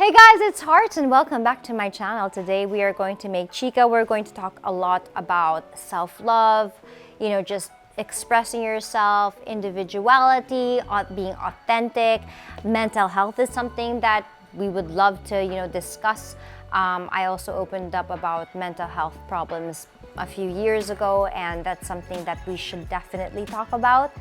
Hey guys, it's Heart and welcome back to my channel. Today we are going to make chica. We're going to talk a lot about self-love, just expressing yourself, individuality, being authentic. Mental health is something that we would love to, discuss. I also opened up about mental health problems a few years ago, and that's something that we should definitely talk about.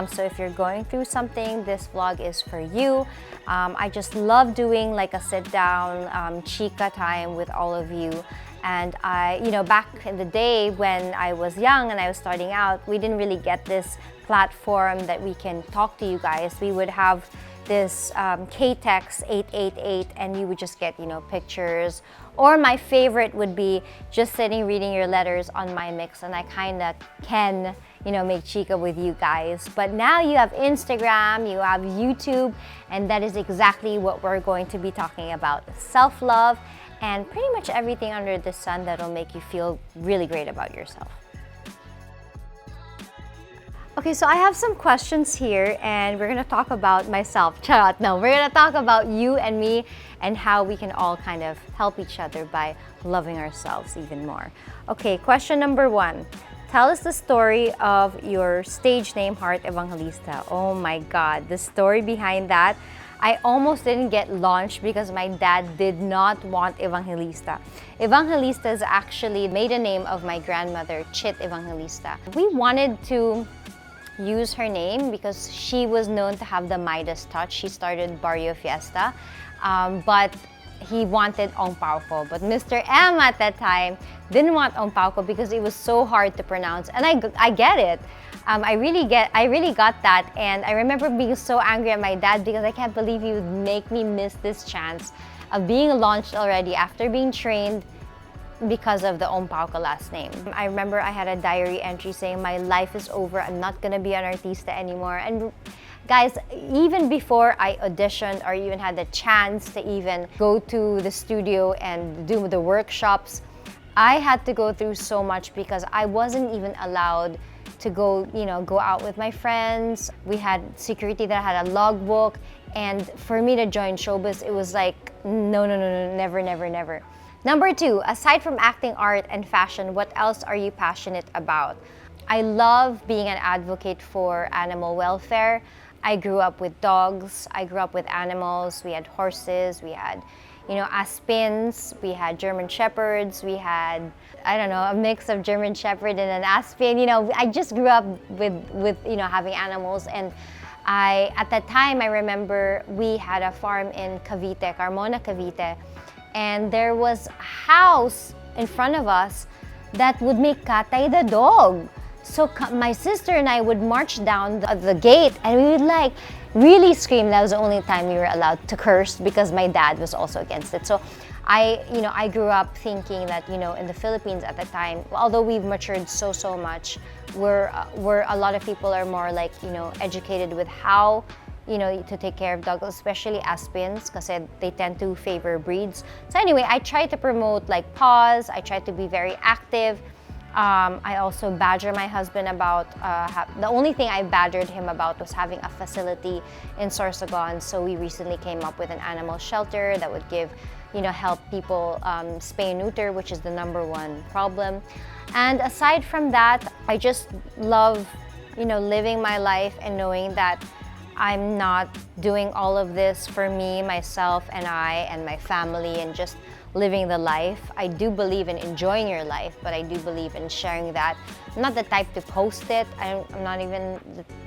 So if you're going through something, this vlog is for you. I just love doing like a sit-down chica time with all of you. And back in the day when I was young and I was starting out, we didn't really get this platform that we can talk to you guys. We would have this Kotex 888 and you would just get, pictures. Or my favorite would be just sitting reading your letters on my mix, and I kind of can, make chica with you guys. But now you have Instagram, you have YouTube, and that is exactly what we're going to be talking about. Self-love and pretty much everything under the sun that'll make you feel really great about yourself. Okay, so I have some questions here and we're gonna talk about myself. Charot, no, we're gonna talk about you and me and how we can all kind of help each other by loving ourselves even more. Okay, question number 1. Tell us the story of your stage name, Heart Evangelista. Oh my God, the story behind that. I almost didn't get launched because my dad did not want Evangelista. Evangelista is actually the maiden name of my grandmother, Chit Evangelista. We wanted to use her name because she was known to have the Midas touch. She started Barrio Fiesta, but he wanted Ongpauco. But Mr. M at that time didn't want Ongpauco because it was so hard to pronounce. And I get it. I really got that. And I remember being so angry at my dad because I can't believe he would make me miss this chance of being launched already after being trained because of the Ongpauco last name. I remember I had a diary entry saying, my life is over, I'm not gonna be an artista anymore. And guys, even before I auditioned or even had the chance to even go to the studio and do the workshops, I had to go through so much because I wasn't even allowed to go out with my friends. We had security that had a logbook, and for me to join showbiz, it was like, no, never, never, never. Number 2, aside from acting, art, and fashion, what else are you passionate about? I love being an advocate for animal welfare. I grew up with dogs, I grew up with animals. We had horses, we had, Aspins, we had German Shepherds, we had, a mix of German Shepherd and an Aspin. I just grew up with having animals. And at that time, I remember we had a farm in Cavite, Carmona, Cavite. And there was a house in front of us that would make Katay the dog. So my sister and I would march down the gate and we would like really scream. That was the only time we were allowed to curse because my dad was also against it. So I grew up thinking that, in the Philippines at the time, although we've matured so much, where a lot of people are more like, educated with how to take care of dogs, especially Aspins, because they tend to favor breeds. So anyway, I try to promote like paws. I try to be very active. I also badger my husband about, the only thing I badgered him about was having a facility in Sorsogon. So we recently came up with an animal shelter that would give, help people spay and neuter, which is the #1 problem. And aside from that, I just love, living my life and knowing that I'm not doing all of this for me, myself, and my family, and just living the life. I do believe in enjoying your life, but I do believe in sharing that. I'm not the type to post it. I'm not even,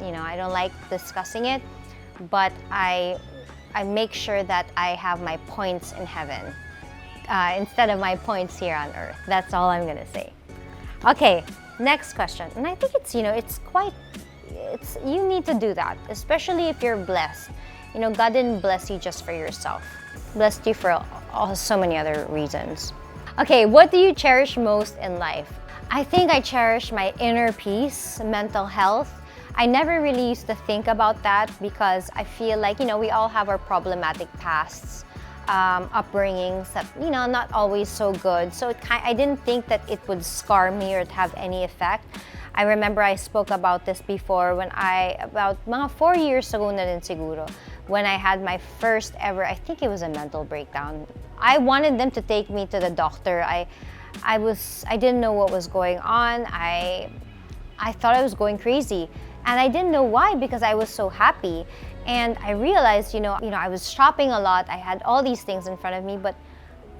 I don't like discussing it, but I make sure that I have my points in heaven instead of my points here on earth. That's all I'm gonna say. Okay, next question. And I think it's, you need to do that, especially if you're blessed. God didn't bless you just for yourself. Blessed you for so many other reasons. Okay, what do you cherish most in life? I think I cherish my inner peace, mental health. I never really used to think about that because I feel like, we all have our problematic pasts, upbringings that, not always so good. So I didn't think that it would scar me or have any effect. I remember I spoke about this before when about mga 4 years ago na din siguro, when I had my first ever, I think it was a mental breakdown. I wanted them to take me to the doctor. I didn't know what was going on. I thought I was going crazy. And I didn't know why, because I was so happy. And I realized, I was shopping a lot. I had all these things in front of me, but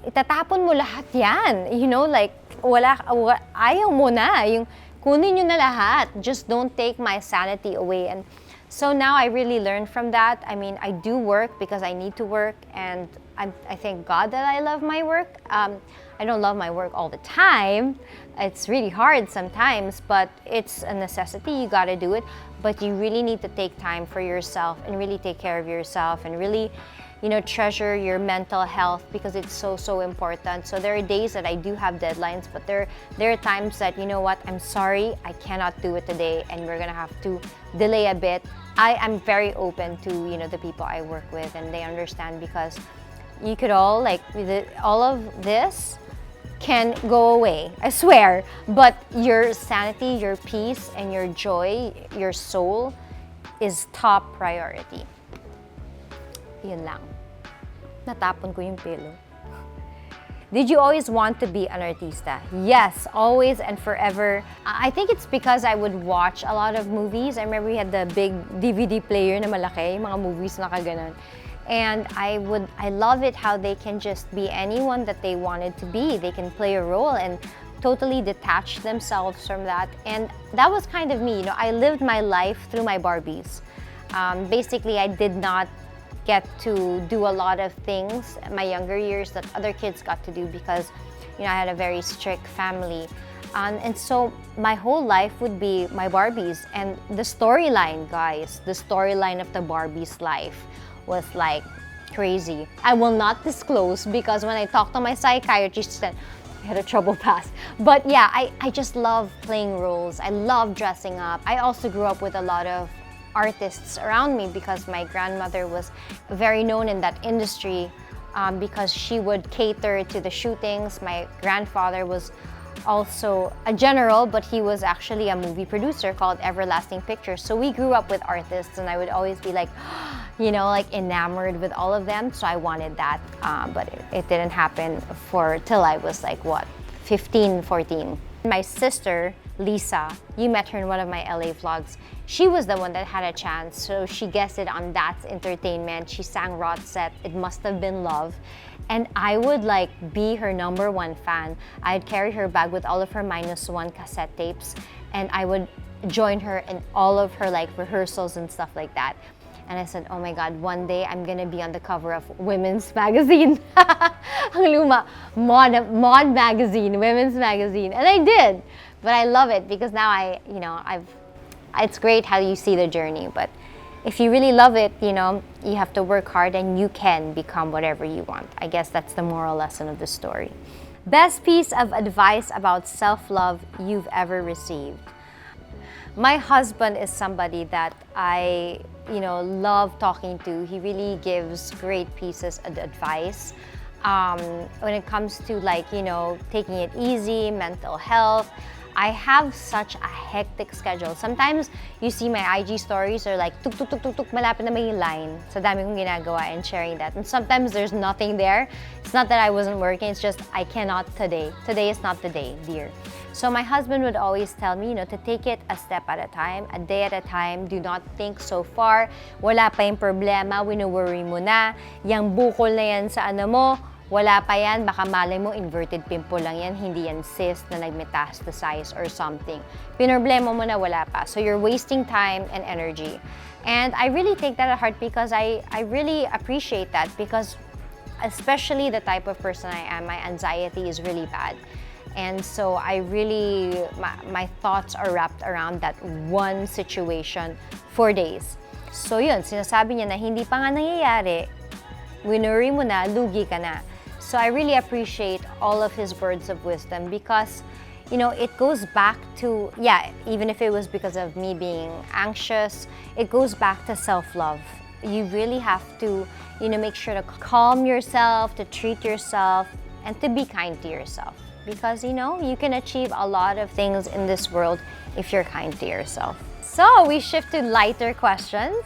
itatapon mo lahat yan. Like, ayaw mo na. Yung kunin nyo na lahat. Just don't take my sanity away. And so now I really learned from that. I mean, I do work because I need to work, and I thank God that I love my work. I don't love my work all the time. It's really hard sometimes, but it's a necessity. You gotta do it. But you really need to take time for yourself and really take care of yourself and really, treasure your mental health, because it's so important. So there are days that I do have deadlines, but there are times that, you know what, I'm sorry, I cannot do it today, and we're gonna have to delay a bit. I am very open to, the people I work with, and they understand, because you could all of this can go away, I swear. But your sanity, your peace, and your joy, your soul is top priority. Yun lang. Natapon ko yung pelo. Did you always want to be an artista? Yes, always and forever. I think it's because I would watch a lot of movies. I remember we had the big DVD player na malaki, mga movies na kaganon. And I love it how they can just be anyone that they wanted to be. They can play a role and totally detach themselves from that. And that was kind of me. I lived my life through my Barbies. Basically, I did not get to do a lot of things in my younger years that other kids got to do, because I had a very strict family. And so my whole life would be my Barbies. And the storyline, guys, the storyline of the Barbies' life was like crazy. I will not disclose, because when I talked to my psychiatrist, she said I had a trouble pass. But yeah, I just love playing roles. I love dressing up. I also grew up with a lot of artists around me, because my grandmother was very known in that industry, because she would cater to the shootings. My grandfather was also a general, but he was actually a movie producer called Everlasting Pictures. So we grew up with artists, and I would always be like, enamored with all of them. So I wanted that, but it didn't happen till I was 15, 14. My sister, Lisa, you met her in one of my LA vlogs. She was the one that had a chance. So she guested on That's Entertainment. She sang Rot Set, It Must Have Been Love. And I would be her #1 fan. I'd carry her bag with all of her -1 cassette tapes, and I would join her in all of her rehearsals and stuff like that. And I said, oh my God, one day I'm gonna be on the cover of women's magazine. Ang luma, Mod magazine, women's magazine. And I did. But I love it, because now it's great how you see the journey. But if you really love it, you have to work hard, and you can become whatever you want. I guess that's the moral lesson of the story. Best piece of advice about self-love you've ever received? My husband is somebody that I, love talking to. He really gives great pieces of advice. When it comes to taking it easy, mental health. I have such a hectic schedule. Sometimes you see my IG stories are tuk tuk tuk tuk tuk, malapit na may line. Sa dami kong ginagawa and sharing that. And sometimes there's nothing there. It's not that I wasn't working, it's just I cannot today. Today is not the day, dear. So my husband would always tell me, to take it a step at a time, a day at a time. Do not think so far. Wala pa yung problema, wino-worry mo na. Yang bukol na yan sa mo, wala pa yan, baka malay mo inverted pimple lang yan, hindi yan cyst na nag-metastasize or something. Pinoblema mo na, wala pa. So you're wasting time and energy. And I really take that at heart, because I really appreciate that, because especially the type of person I am, my anxiety is really bad. And so my thoughts are wrapped around that one situation for days. So yun, sinasabi niya na hindi pa nga nangyayari, winuri mo na, lugi ka na. So I really appreciate all of his words of wisdom, because, it goes back to, even if it was because of me being anxious, it goes back to self-love. You really have to, make sure to calm yourself, to treat yourself, and to be kind to yourself. Because, you can achieve a lot of things in this world if you're kind to yourself. So we shift to lighter questions.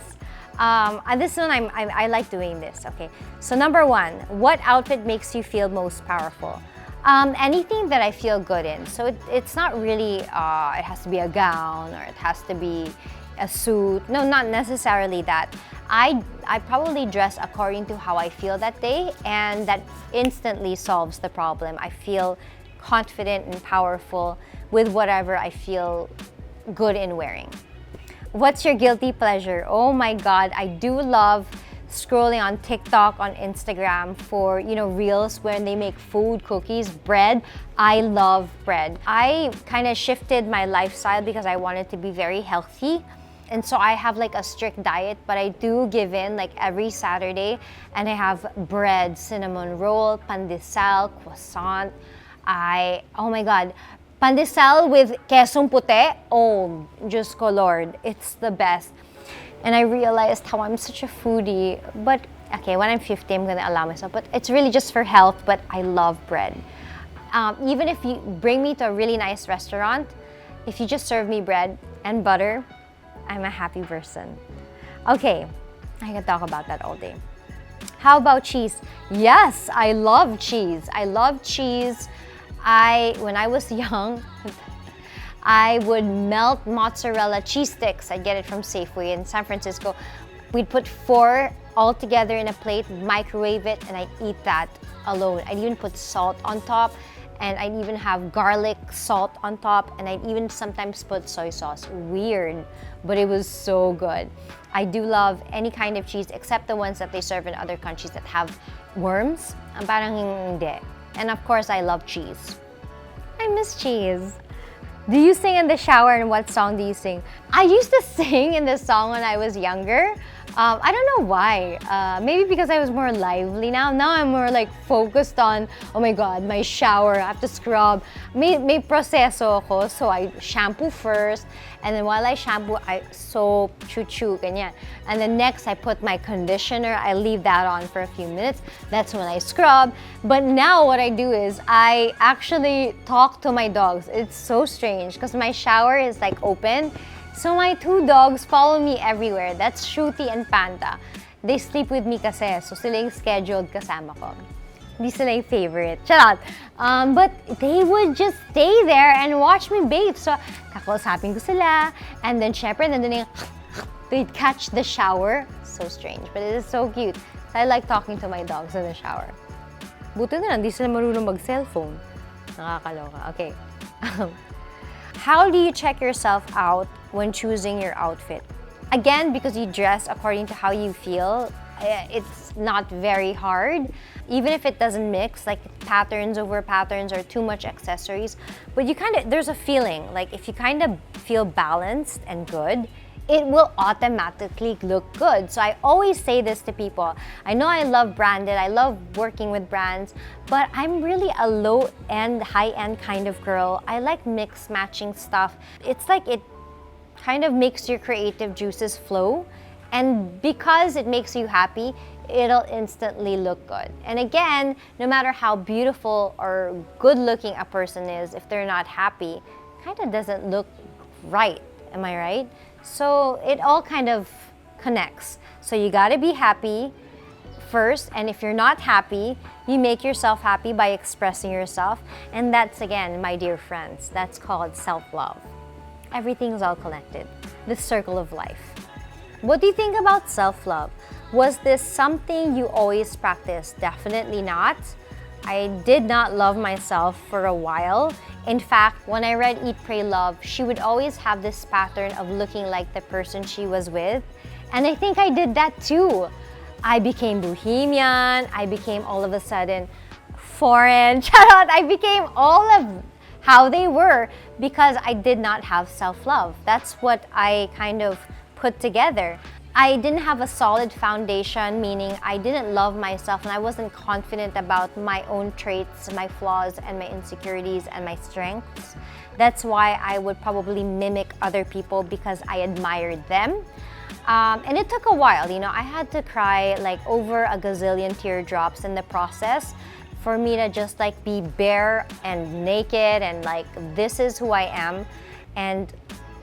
And this one, I like doing this, okay? So number one, what outfit makes you feel most powerful? Anything that I feel good in. So it's not really, it has to be a gown or it has to be a suit. No, not necessarily that. I probably dress according to how I feel that day, and that instantly solves the problem. I feel confident and powerful with whatever I feel good in wearing. What's your guilty pleasure? Oh my God, I do love scrolling on TikTok, on Instagram for, you know, reels when they make food, cookies, bread. I love bread. I kind of shifted my lifestyle because I wanted to be very healthy. And so I have like a strict diet, but I do give in like every Saturday, and I have bread, cinnamon roll, pandesal, croissant. Oh my God, pandesal with quesong puti. Oh, Diyos ko Lord, it's the best. And I realized how I'm such a foodie. But okay, when I'm 50, I'm gonna allow myself. But it's really just for health, but I love bread. Even if you bring me to a really nice restaurant, if you just serve me bread and butter, I'm a happy person. Okay, I can talk about that all day. How about cheese? Yes, I love cheese. I love cheese. When I was young, I would melt mozzarella cheese sticks. I'd get it from Safeway in San Francisco. We'd put 4 all together in a plate, microwave it, and I'd eat that alone. I'd even put salt on top, and I'd even have garlic salt on top, and I'd even sometimes put soy sauce. Weird, but it was so good. I do love any kind of cheese except the ones that they serve in other countries that have worms. Parang hindi. And of course, I love cheese. I miss cheese. Do you sing in the shower, and what song do you sing? I used to sing in this song when I was younger. I don't know why. Maybe because I was more lively now. Now I'm more like focused on, oh my God, my shower, I have to scrub. May proseso ako, so I shampoo first. And then while I shampoo, I soap, choo-choo, ganyan. And then next, I put my conditioner. I leave that on for a few minutes. That's when I scrub. But now what I do is I actually talk to my dogs. It's so strange because my shower is like open. So my 2 dogs follow me everywhere. That's Shruti and Panta. They sleep with me kasi, so sila yung scheduled kasama ko. Hindi sila yung favorite. Charot! But they would just stay there and watch me bathe. So kakausapin ko sila, and then syempre nandun yung they'd catch the shower. So strange, but it is so cute. I like talking to my dogs in the shower. Buti na lang, hindi sila marunong mag-cellphone. Nakakaloka. Okay. How do you check yourself out when choosing your outfit? Again, because you dress according to how you feel, it's not very hard. Even if it doesn't mix, like patterns over patterns or too much accessories. But you there's a feeling, like if you kind of feel balanced and good, it will automatically look good. So I always say this to people. I know I love branded, I love working with brands, but I'm really a low-end, high-end kind of girl. I like mix matching stuff. It's like it kind of makes your creative juices flow. And because it makes you happy, it'll instantly look good. And again, no matter how beautiful or good-looking a person is, if they're not happy, kind of doesn't look right. Am I right? So it all kind of connects. So you gotta be happy first, and if you're not happy, you make yourself happy by expressing yourself. And that's, again, my dear friends, that's called self-love. Everything's all connected. The circle of life. What do you think about self-love? Was this something you always practiced? Definitely not. I did not love myself for a while. In fact, when I read Eat, Pray, Love, she would always have this pattern of looking like the person she was with. And I think I did that too. I became bohemian. I became all of a sudden foreign. Charot! I became all of how they were because I did not have self-love. That's what I kind of put together. I didn't have a solid foundation, meaning I didn't love myself and I wasn't confident about my own traits, my flaws, and my insecurities and my strengths. That's why I would probably mimic other people because I admired them. And it took a while, you know, I had to cry like over a gazillion teardrops in the process for me to just like be bare and naked and like, this is who I am. And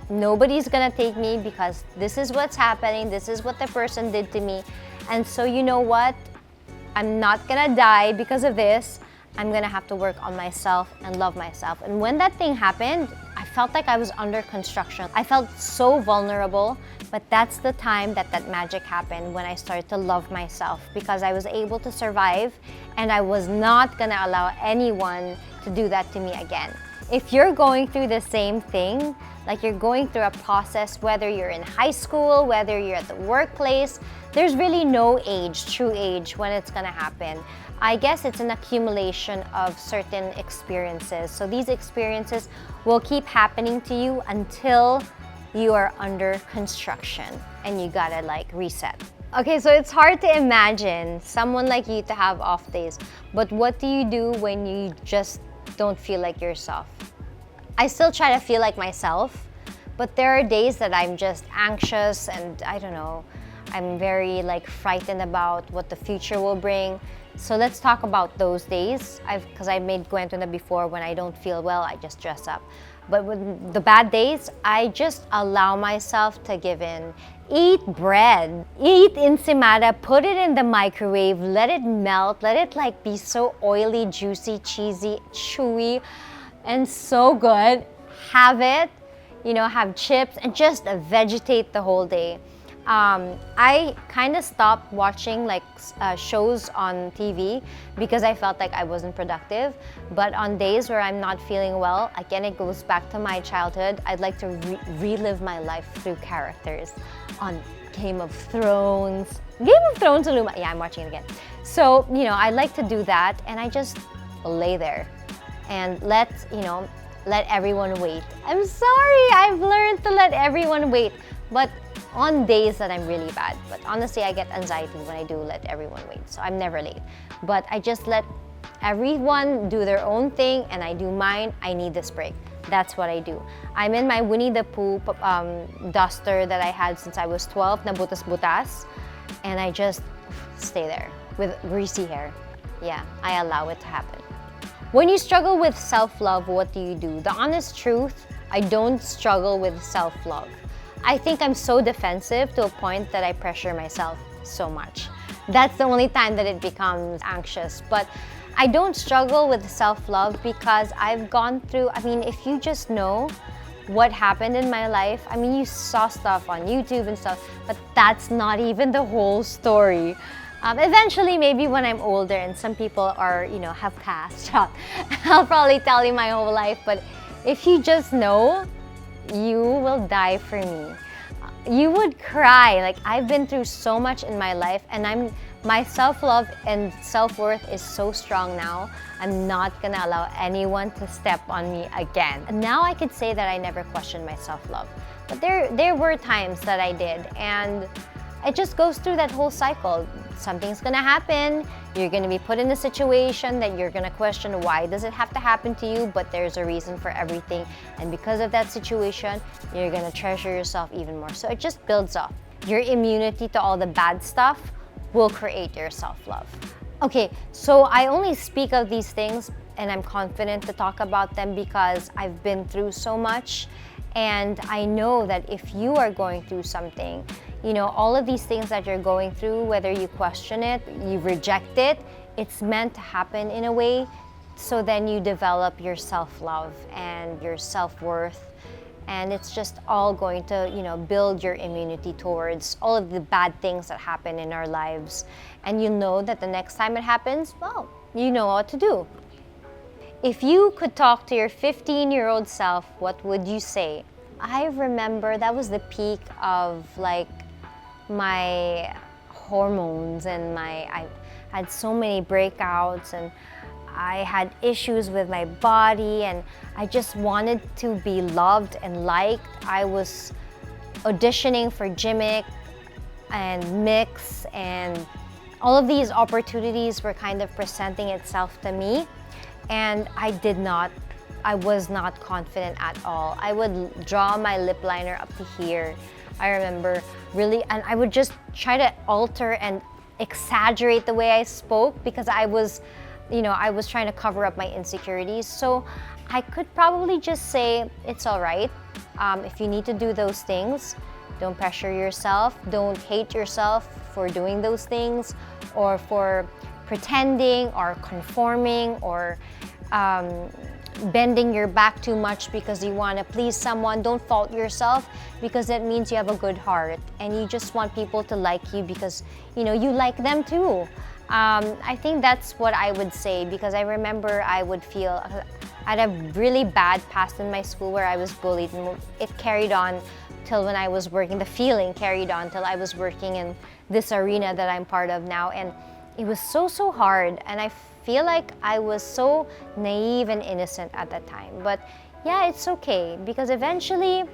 Nobody's gonna take me because this is what's happening, this is what the person did to me. And so you know what? I'm not gonna die because of this. I'm gonna have to work on myself and love myself. And when that thing happened, I felt like I was under construction. I felt so vulnerable, but that's the time that that magic happened, when I started to love myself, because I was able to survive and I was not gonna allow anyone to do that to me again. If you're going through the same thing, like you're going through a process, whether you're in high school, whether you're at the workplace, there's really no age, true age, when it's gonna happen. I guess it's an accumulation of certain experiences. So these experiences will keep happening to you until you are under construction and you gotta like reset. Okay, so it's hard to imagine someone like you to have off days, but what do you do when you just don't feel like yourself? I still try to feel like myself, but there are days that I'm just anxious and I don't know, I'm very like frightened about what the future will bring. So let's talk about those days. Because I made kwento na before, when I don't feel well, I just dress up. But with the bad days, I just allow myself to give in. Eat bread, eat ensimada, put it in the microwave, let it melt, let it like be so oily, juicy, cheesy, chewy, and so good. Have it, you know, have chips and just vegetate the whole day. I kind of stopped watching like shows on TV because I felt like I wasn't productive. But on days where I'm not feeling well, again, it goes back to my childhood. I'd like to relive my life through characters on Game of Thrones. Game of Thrones, yeah, I'm watching it again. So, you know, I like to do that, and I just lay there and let everyone wait. I'm sorry, I've learned to let everyone wait. But on days that I'm really bad. But honestly, I get anxiety when I do let everyone wait. So I'm never late. But I just let everyone do their own thing and I do mine. I need this break. That's what I do. I'm in my Winnie the Pooh duster that I had since I was 12, na butas-butas. And I just stay there with greasy hair. Yeah, I allow it to happen. When you struggle with self-love, what do? The honest truth, I don't struggle with self-love. I think I'm so defensive to a point that I pressure myself so much. That's the only time that it becomes anxious. But I don't struggle with self-love because I've gone through, I mean, if you just know what happened in my life, I mean, you saw stuff on YouTube and stuff, but that's not even the whole story. Eventually, maybe when I'm older and some people are, you know, have passed, I'll probably tell you my whole life. But if you just know, you will die for me. You would cry. Like, I've been through so much in my life, and my self-love and self-worth is so strong now. I'm not gonna allow anyone to step on me again. And now I could say that I never questioned my self-love. But there were times that I did, and it just goes through that whole cycle. Something's gonna happen, you're gonna be put in a situation that you're gonna question, why does it have to happen to you? But there's a reason for everything, and because of that situation, you're gonna treasure yourself even more. So it just builds up. Your immunity to all the bad stuff will create your self-love. Okay, so I only speak of these things and I'm confident to talk about them because I've been through so much, and I know that if you are going through something, you know, all of these things that you're going through, whether you question it, you reject it, it's meant to happen in a way, so then you develop your self-love and your self-worth, and it's just all going to, you know, build your immunity towards all of the bad things that happen in our lives. And you know that the next time it happens, well, you know what to do. If you could talk to your 15-year-old self, what would you say? I remember that was the peak of like my hormones, and I had so many breakouts, and I had issues with my body, and I just wanted to be loved and liked. I was auditioning for Gimmick and Mix, and all of these opportunities were kind of presenting itself to me, and I was not confident at all. I would draw my lip liner up to here. I remember really, and I would just try to alter and exaggerate the way I spoke because I was trying to cover up my insecurities. So I could probably just say, it's all right. If you need to do those things, don't pressure yourself. Don't hate yourself for doing those things or for pretending or conforming or bending your back too much because you want to please someone. Don't fault yourself because that means you have a good heart and you just want people to like you because you like them too. I think that's what I would say, because I remember I had a really bad past in my school where I was bullied, and it carried on till when I was working. The feeling carried on till I was working in this arena that I'm part of now, and it was so hard, and I feel like I was so naive and innocent at that time. But yeah, it's okay, because eventually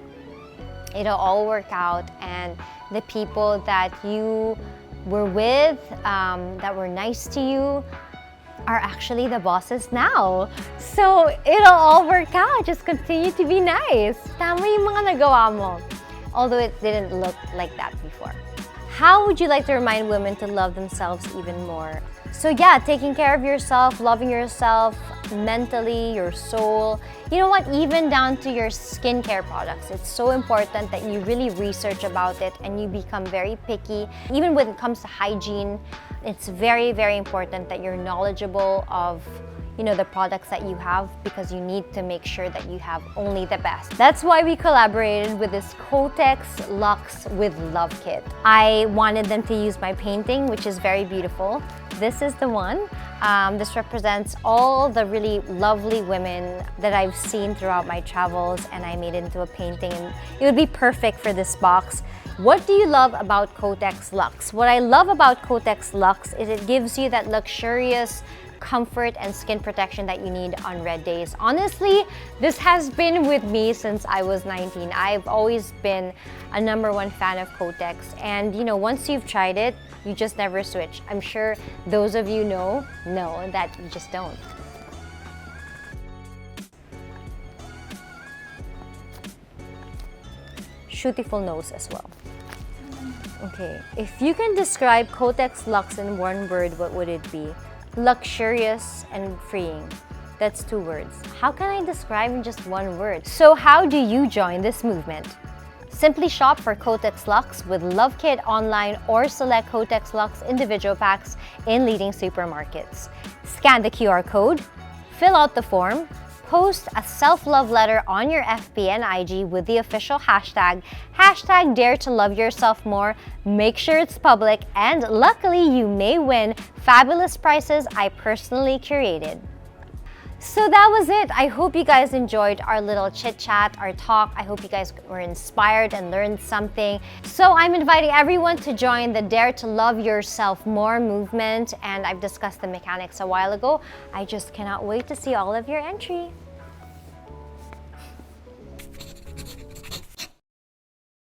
it'll all work out, and the people that you were with, that were nice to you, are actually the bosses now. So it'll all work out. Just continue to be nice. Tama yung mga nagawa mo. Although it didn't look like that before. How would you like to remind women to love themselves even more? So yeah, taking care of yourself, loving yourself mentally, your soul. You know what? Even down to your skincare products. It's so important that you really research about it and you become very picky. Even when it comes to hygiene, it's very important that you're knowledgeable of the products that you have, because you need to make sure that you have only the best. That's why we collaborated with this Kotex Lux with Love Kit. I wanted them to use my painting, which is very beautiful. This is the one. This represents all the really lovely women that I've seen throughout my travels, and I made it into a painting, and it would be perfect for this box. What do you love about Kotex Lux? What I love about Kotex Lux is it gives you that luxurious comfort and skin protection that you need on red days. Honestly, this has been with me since I was 19. I've always been a #1 fan of Kotex, and once you've tried it, you just never switch. I'm sure those of you know that you just don't. Beautiful nose as well. Okay, if you can describe Kotex Lux in one word, what would it be? Luxurious and freeing. That's 2 words. How can I describe in just 1 word? So how do you join this movement? Simply shop for Kotex Lux with Love Kit online or select Kotex Lux individual packs in leading supermarkets. Scan the QR code, fill out the form, post a self-love letter on your FB and IG with the official hashtag Dare to Love Yourself More. Make sure it's public, and luckily you may win fabulous prizes I personally curated. So that was it. I hope you guys enjoyed our little chit chat, our talk. I hope you guys were inspired and learned something. So I'm inviting everyone to join the Dare to Love Yourself More movement, and I've discussed the mechanics a while ago. I just cannot wait to see all of your entry.